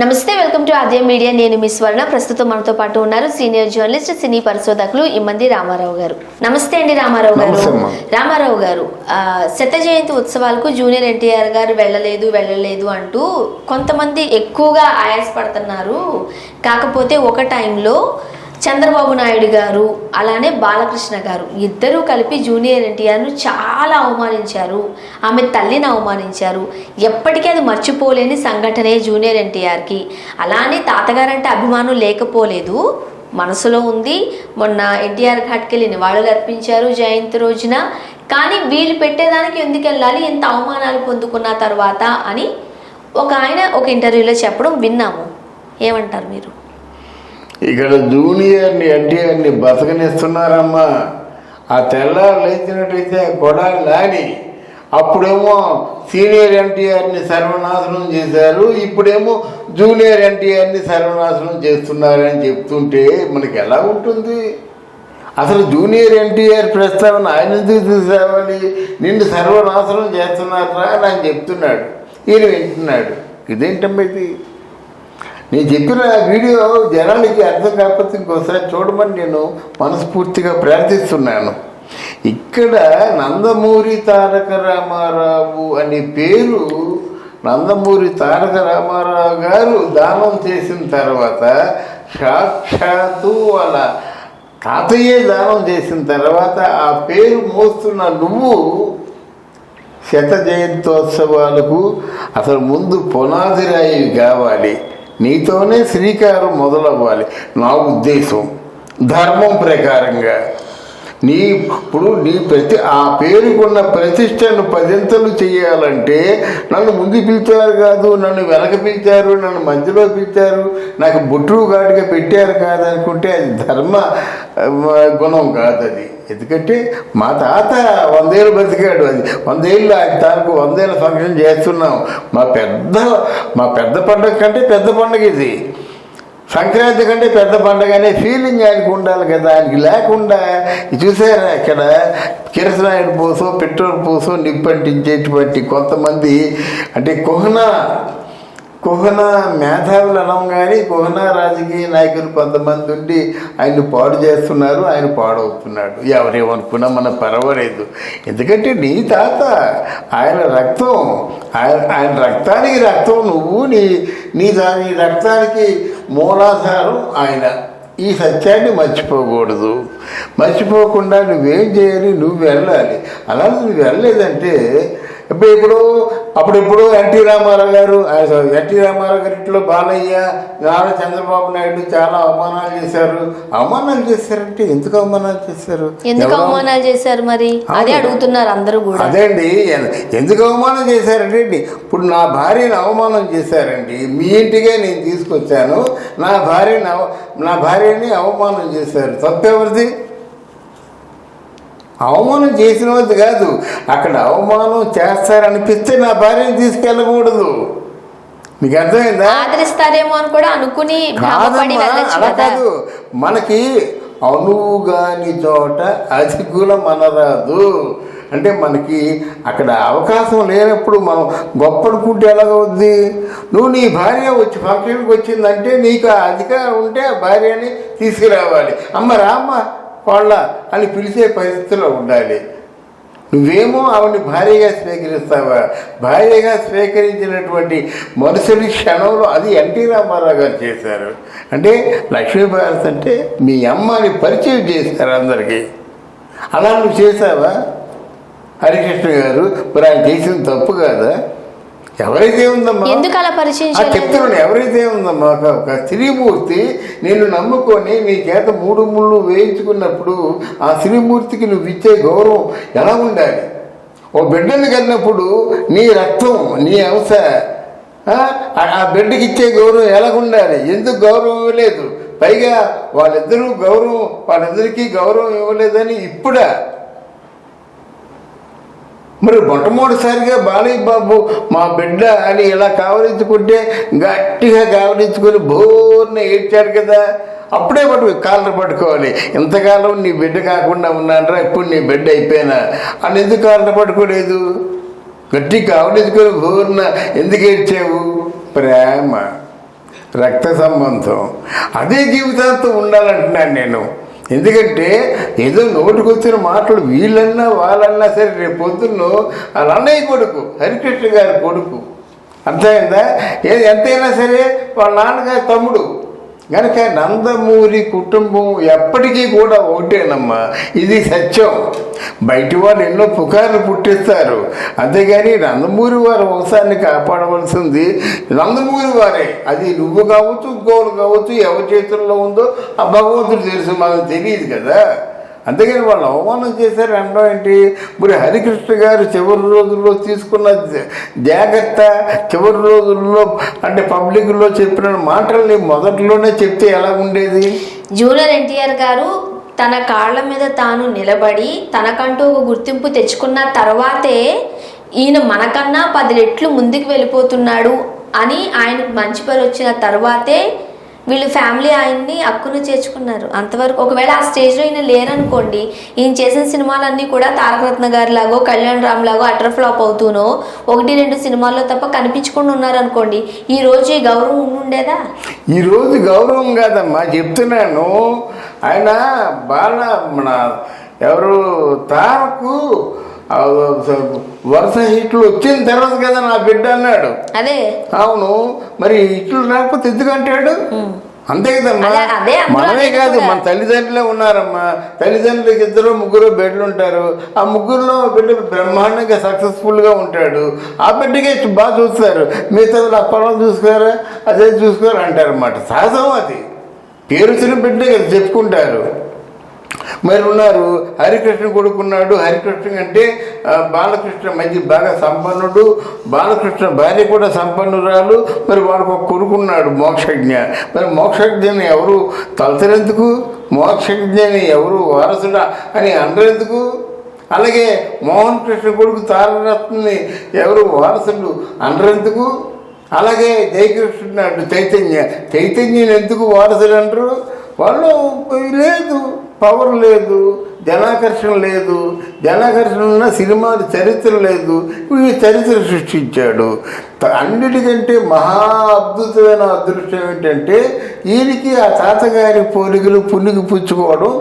నమస్తే, welcome to Aadya media. నేను మీ స్వర్ణ. ప్రస్తుతం మనతో పాటు ఉన్నారు సీనియర్ జర్నలిస్ట్, సినీ పరిశోధకులు ఇమ్మంది రామారావు గారు. నమస్తే అండి రామారావు గారు. రామారావు గారు, శత జయంతి ఉత్సవాలకు జూనియర్ ఎన్టీఆర్ గారు వెళ్ళలేదు అంటూ కొంతమంది ఎక్కువగా ఆయాసపడుతున్నారు. కాకపోతే ఒక టైంలో చంద్రబాబు నాయుడు గారు అలానే బాలకృష్ణ గారు ఇద్దరూ కలిపి జూనియర్ ఎన్టీఆర్ను చాలా అవమానించారు. ఆమె తల్లిని అవమానించారు. ఎప్పటికీ అది మర్చిపోలేని సంఘటనే జూనియర్ ఎన్టీఆర్కి. అలానే తాతగారంటే అభిమానం లేకపోలేదు, మనసులో ఉంది. మొన్న ఎన్టీఆర్ ఘాట్కి వెళ్ళి నివాళులు అర్పించారు జయంతి రోజున. కానీ వీళ్ళు పెట్టేదానికి ఎందుకు వెళ్ళాలి, ఇంత అవమానాలు పొందుకున్న తర్వాత అని ఆయన ఒక ఇంటర్వ్యూలో చెప్పడం విన్నాము. ఏమంటారు మీరు? ఇక్కడ జూనియర్ని ఎన్టీఆర్ని బతకనిస్తున్నారమ్మా. ఆ తెల్లారు లేచినట్టయితే గొడవలు లాని అప్పుడేమో సీనియర్ ఎన్టీఆర్ని సర్వనాశనం చేశారు, ఇప్పుడేమో జూనియర్ ఎన్టీఆర్ని సర్వనాశనం చేస్తున్నారని చెప్తుంటే మనకి ఎలా ఉంటుంది? అసలు జూనియర్ ఎన్టీఆర్ ప్రస్తావన ఆయన ఎందుకు తీసేవాలి? నిన్ను సర్వనాశనం చేస్తున్నారా అని ఆయన చెప్తున్నాడు, ఈయన వింటున్నాడు. ఇదేంటమ్మా ఇది? నేను చెప్పిన వీడియో జనాలకి అర్థం కాకపోతే ఇంకోసారి చూడమని నేను మనస్ఫూర్తిగా ప్రార్థిస్తున్నాను. ఇక్కడ నందమూరి తారక రామారావు అనే పేరు నందమూరి తారక రామారావు గారు దానం చేసిన తర్వాత, సాక్షాత్తు వాళ్ళ తాతయ్యే దానం చేసిన తర్వాత ఆ పేరు మోస్తున్న నువ్వు శత జయంతోత్సవాలకు అసలు ముందు పునాది రాయి కావాలి, నీతోనే శ్రీకారం మొదలవ్వాలి. నా ఉద్దేశం ధర్మం ప్రకారంగా ఇప్పుడు నీ ఆ పేరుకున్న ప్రతిష్టను పదింతలు చేయాలంటే నన్ను ముందు పిలిచారు కాదు, నన్ను వెనక పిలిచారు, నన్ను మధ్యలో పిలిచారు, నాకు బొట్టు ఘాటుగా పెట్టారు కాదనుకుంటే అది ధర్మ గుణం కాదు. అది ఎందుకంటే మా తాత 100 ఏళ్ళు బతికాడు. అది 100 ఏళ్ళు ఆయన తాలకు 100 ఏళ్ళ ఫంక్షన్ చేస్తున్నాం. మా పెద్ద పండుగ కంటే పెద్ద పండుగ ఇది. సంక్రాంతి కంటే పెద్ద పండుగ అనే ఫీలింగ్ ఆయనకు ఉండాలి కదా. ఆయనకి లేకుండా చూసారా, ఇక్కడ కిరసనాయిల్ పోసో పెట్రోల్ పోసో నిప్పంటించేటువంటి కొంతమంది, అంటే కుహన మేధావులు అనం కానీ కుహన రాజకీయ నాయకులు కొంతమంది ఉండి ఆయన్ని పాడు చేస్తున్నారు, ఆయన పాడవుతున్నాడు. ఎవరేమనుకున్నా మన పర్వాలేదు. ఎందుకంటే నీ తాత, ఆయన రక్తం, ఆయన రక్తానికి రక్తం నువ్వు, నీ దాని రక్తానికి మూలాధారం ఆయన. ఈ సత్యాన్ని మర్చిపోకూడదు. మర్చిపోకుండా నువ్వేం చేయాలి, నువ్వు వెళ్ళాలి. అలా నువ్వు వెళ్ళలేదంటే అప్పుడెప్పుడు ఎన్టీ రామారావు గారు ఇంట్లో బాలయ్య, నారా చంద్రబాబు నాయుడు చాలా అవమానాలు చేశారు. అవమానాలు చేశారంటే ఎందుకు అవమానాలు చేశారు? మరి అదే అడుగుతున్నారు అందరూ కూడా. అదే అండి, ఎందుకు అవమానం చేశారంటే ఇప్పుడు నా భార్యని అవమానం చేశారండి. మీ ఇంటికే నేను తీసుకొచ్చాను, నా భార్యని అవమానం చేశారు. తప్పెవరిది? అవమానం చేసిన వద్దు కాదు, అక్కడ అవమానం చేస్తారనిపిస్తే నా భార్యని తీసుకెళ్ళకూడదు. మీకు అర్థమైందా? ఆదరిస్తారేమో అని కూడా అనుకుని అలా కాదు. మనకి అనువుగాని చోట అధికులం అనరాదు. అంటే మనకి అక్కడ అవకాశం లేనప్పుడు మనం గొప్ప అనుకుంటే ఎలాగవుద్ది? నువ్వు నీ భార్య వచ్చి ఫంక్షన్కి వచ్చిందంటే నీకు ఆ అధికారం ఉంటే ఆ భార్యని తీసుకురావాలి. అమ్మ రామ్మ వాళ్ళ అని పిలిచే పరిస్థితిలో ఉండాలి. నువ్వేమో ఆవిడని భార్యగా స్వీకరిస్తావా? భార్యగా స్వీకరించినటువంటి మరుసటి క్షణంలో అది ఎన్టీ రామారావు గారు చేశారు. అంటే లక్ష్మీభారత్ అంటే మీ అమ్మని పరిచయం చేశారు అందరికీ. అలా నువ్వు చేసావా? హరికృష్ణ గారు మరి ఆయన చేసిన తప్పు కాదా? ఎవరైతే ఉందమ్మా చెప్తున్నాను, ఎవరైతే ఉందమ్మా ఒక స్త్రీమూర్తి నిన్ను నమ్ముకొని నీ చేత 3 ముళ్ళు వేయించుకున్నప్పుడు ఆ స్త్రీమూర్తికి నువ్వు ఇచ్చే గౌరవం ఎలా ఉండాలి? ఓ బిడ్డను కన్నప్పుడు నీ రక్తం, నీ అంశ, ఆ బిడ్డకి ఇచ్చే గౌరవం ఎలా ఉండాలి? ఎందుకు గౌరవం ఇవ్వలేదు? పైగా వాళ్ళిద్దరికీ గౌరవం ఇవ్వలేదని ఇప్పుడా? మరి మొట్టమొదటిసారిగా బాలయ్య బాబు మా బిడ్డ అని ఇలా కావలించుకుంటే గట్టిగా కావలించుకొని బోర్న ఏడ్చాడు కదా. అప్పుడే కాళ్ళను పట్టుకోవాలి. ఇంతకాలం నీ బిడ్డ కాకుండా ఉన్నానరా, ఇప్పుడు నీ బిడ్డ అయిపోయినా అని ఎందుకు కాళ్ళను పట్టుకోలేదు? గట్టి కావలించుకొని బోర్న ఎందుకు ఏడ్చావు? ప్రేమ. రక్త సంబంధం. అదే జీవితాంతం ఉండాలంటున్నాను నేను. ఎందుకంటే ఏదో నోటికొచ్చిన మాటలు వీళ్ళన్నా వాళ్ళన్నా సరే రేపు పొద్దున్న వాళ్ళ అన్నయ్య కొడుకు, హరికృష్ణ గారి కొడుకు, అర్థమైందా? ఎంతైనా సరే వాళ్ళ నాన్నగారి తమ్ముడు కనుక నందమూరి కుటుంబం ఎప్పటికీ కూడా ఒకటేనమ్మా. ఇది సత్యం. బయట వాళ్ళు ఎన్నో పుకార్లు పుట్టిస్తారు, అంతేగాని నందమూరి వారి వంశాన్ని కాపాడవలసింది నందమూరి వారే. అది నువ్వు కావచ్చు, ఇంకోరు కావచ్చు, ఎవరి చేతుల్లో ఉందో ఆ భగవంతుడు తెలుసు, మనకు తెలియదు కదా. అంతేగాని వాళ్ళు అవమానం చేశారు అనడం ఏంటి? మరి హరికృష్ణ గారు చివరి రోజుల్లో తీసుకున్న జాగ్రత్త, చివరి రోజుల్లో అంటే పబ్లిక్లో చెప్పిన మాటల్ని మొదట్లోనే చెప్తే ఎలా ఉండేది? జూనియర్ ఎన్టీఆర్ గారు తన కాళ్ళ మీద తాను నిలబడి తనకంటూ ఒక గుర్తింపు తెచ్చుకున్న తర్వాతే ఈయన మనకన్నా 10 రెట్లు ముందుకు వెళ్ళిపోతున్నాడు అని ఆయనకు మంచి పేరు వచ్చిన తర్వాతే వీళ్ళు ఫ్యామిలీ ఆయన్ని హక్కును చేర్చుకున్నారు. అంతవరకు ఒకవేళ ఆ స్టేజ్లో ఈయన లేరనుకోండి, ఈయన చేసిన సినిమాలన్నీ కూడా తారకరత్న గారి లాగో, కళ్యాణ్ రామ్ లాగో అటర్ ఫ్లాప్ అవుతూనో 1-2 సినిమాల్లో తప్ప కనిపించకుండా ఉన్నారనుకోండి, ఈ రోజు ఈ గౌరవం ఉండేదా? ఈ రోజు గౌరవం కాదమ్మా, చెప్తున్నాను. ఆయన మన ఎవరు తారకు వరుస హిట్లు వచ్చిన తర్వాత కదా నా బిడ్డ అన్నాడు. అదే అవును, మరి హిట్లు రాకపోతే ఎందుకంటాడు? అంతే కదమ్మా. మనమే కాదు, మన తల్లిదండ్రులే ఉన్నారమ్మా. తల్లిదండ్రులకి 2-3 బిడ్డలు ఉంటారు. ఆ ముగ్గురులో బిడ్డ బ్రహ్మాండంగా సక్సెస్ఫుల్గా ఉంటాడు. ఆ బిడ్డకే బాగా చూస్తారు, మిగతా ఆ పొలం చూసుకోరా, అదే చూసుకోరా అంటారు అన్నమాట. సహజం అది. పేరు వచ్చిన బిడ్డే కదా చెప్పుకుంటారు. మరి ఉన్నారు, హరికృష్ణ కొడుకున్నాడు. హరికృష్ణ అంటే బాలకృష్ణ మంచి బాగా సంపన్నుడు, బాలకృష్ణ భార్య కూడా సంపన్నురాలు. మరి వాడికి ఒక కొడుకున్నాడు మోక్షజ్ఞ. మరి మోక్షజ్ఞని ఎవరు తలసరెందుకు? మోక్షజ్ఞని ఎవరు వారసుడా అని అనరెందుకు? అలాగే మోహన్ కృష్ణ కొడుకు తారకరత్నని ఎవరు వారసుడు అనరెందుకు? అలాగే జయకృష్ణ చైతన్యని ఎందుకు వారసుడు అంటారు? వాళ్ళు లేదు, పవర్ లేదు, జనాకర్షణ లేదు. జనాకర్షణ ఉన్న సినిమాలు చరిత్ర లేదు. వీడు చరిత్ర సృష్టించాడు. అన్నిటికంటే మహా అద్భుతమైన అదృష్టం ఏంటంటే ఈయనకి ఆ తాతగారి పోలికలు పుణ్యకి పుచ్చుకోవడం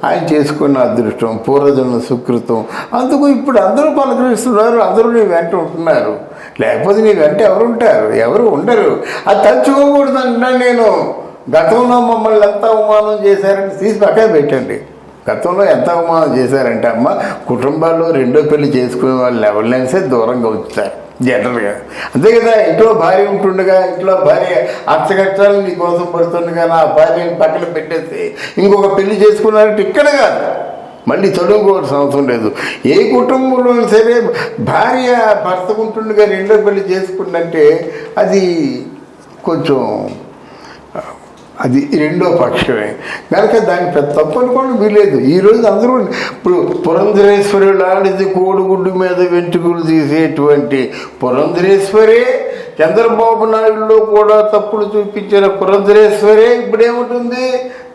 ఆయన చేసుకున్న అదృష్టం, పూర్వజన్మ సుకృతం. అందుకు ఇప్పుడు అందరూ పలకరిస్తున్నారు, అందరూ నీ వెంట ఉంటున్నారు. లేకపోతే నీ వెంట ఎవరు ఉంటారు? ఎవరు ఉండరు. అది తలుచుకోకూడదు అంటున్నాను నేను. గతంలో మమ్మల్ని ఎంత అవమానం చేశారంటే తీసి పక్కన పెట్టండి. గతంలో ఎంత అవమానం చేశారంటే అమ్మ, కుటుంబాల్లో 2వ పెళ్లి చేసుకునే వాళ్ళు ఎవరినైనా సరే దూరంగా ఉంచుతారు జనరల్గా. అంతే కదా. ఇంట్లో భార్య ఉంటుండగా, ఇంట్లో భార్య అచ్చగట్టాలు నీ కోసం పడుతుండగా నా భార్యని పక్కన పెట్టేసి ఇంకొక పెళ్లి చేసుకున్నారంటే ఇక్కడ కాదు, మళ్ళీ చదువుకోవాల్సిన అవసరం లేదు. ఏ కుటుంబంలో సరే భార్య భర్తకుంటుండగా 2వ పెళ్లి చేసుకుందంటే అది కొంచెం అది 2వ పక్షమే కనుక దాన్ని పెద్ద తప్పు అనుకోండి వీలేదు. ఈరోజు అందరూ ఇప్పుడు పురంధరేశ్వరి లాంటిది కోడిగుడ్డు మీద వెంట్రుకలు తీసేటువంటి పురంధరేశ్వరే, చంద్రబాబు నాయుడులో కూడా తప్పులు చూపించిన పురంధరేశ్వరే ఇప్పుడేముంటుంది?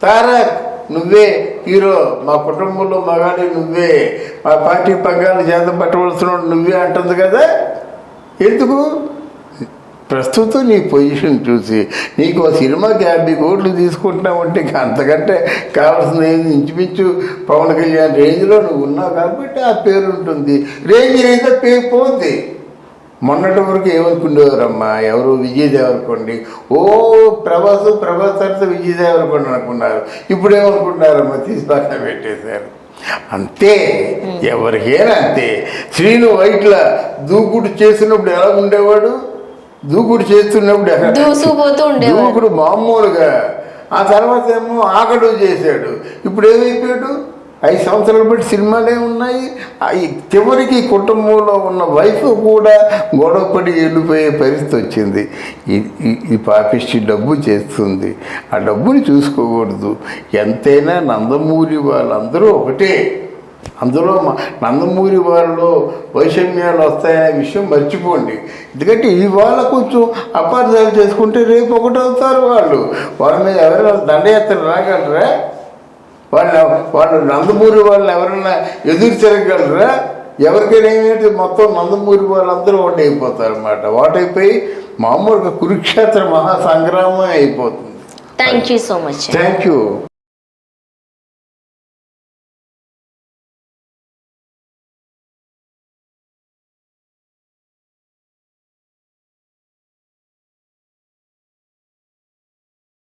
తారక్ నువ్వే హీరో, మా కుటుంబంలో మగాడి నువ్వే, మా పార్టీ పగ్గాలు చేత పట్టవలసిన నువ్వే అంటుంది కదా. ఎందుకు? ప్రస్తుతం నీ పొజిషన్ చూసి నీకు ఒక సినిమాకి 50 కోట్లు తీసుకుంటున్నావంటే అంతకంటే కావాల్సిన ఇంచుమించు పవన్ కళ్యాణ్ రేంజ్లో నువ్వు ఉన్నావు కాబట్టి ఆ పేరు ఉంటుంది. రేంజ్ అయితే పేరు పోద్ది. మొన్నటి వరకు ఏమనుకునేవారమ్మా, ఎవరు విజయ్ దేవరకొండ, ఓ ప్రభాస్ తర్వాత విజయ్ దేవరకొండ అనుకున్నారు. ఇప్పుడు ఏమనుకుంటున్నారమ్మా, తీసి పక్కన పెట్టేశారు. అంతే, ఎవరికైనా అంతే. శ్రీను వైట్ల దూకుడు చేసినప్పుడు ఎలా ఉండేవాడు? దూకుడు చేస్తున్నప్పుడు దూకుడు మామూలుగా. ఆ తర్వాత ఏమో ఆకడు చేశాడు. ఇప్పుడు ఏమైపోయాడు? 5 సంవత్సరాలు బట్టి సినిమాలే ఉన్నాయి. చివరికి కుటుంబంలో ఉన్న వైఫ్ కూడా గొడవపడి వెళ్ళిపోయే పరిస్థితి వచ్చింది. ఈ పాపిష్టి డబ్బు చేస్తుంది. ఆ డబ్బుని చూసుకోకూడదు. ఎంతైనా నందమూరి వాళ్ళందరూ ఒకటే. అందులో నందమూరి వారిలో వైషమ్యాలు వస్తాయనే విషయం మర్చిపోండి. ఎందుకంటే ఇవాళ కొంచెం అపార్థాలు చేసుకుంటే రేపు ఒకటవుతారు వాళ్ళు. వాళ్ళ మీద ఎవరైనా దండయాత్ర రాగలరా? వాళ్ళు నందమూరి వాళ్ళని ఎవరైనా ఎదురు తిరగలరా? ఎవరికైనా ఏమైతే మొత్తం నందమూరి వాళ్ళందరూ ఒకటి అయిపోతారు అనమాట. ఒకటైపోయి మామూలుగా కురుక్షేత్ర మహాసంగ్రామం అయిపోతుంది. Thank you so much. Thank you.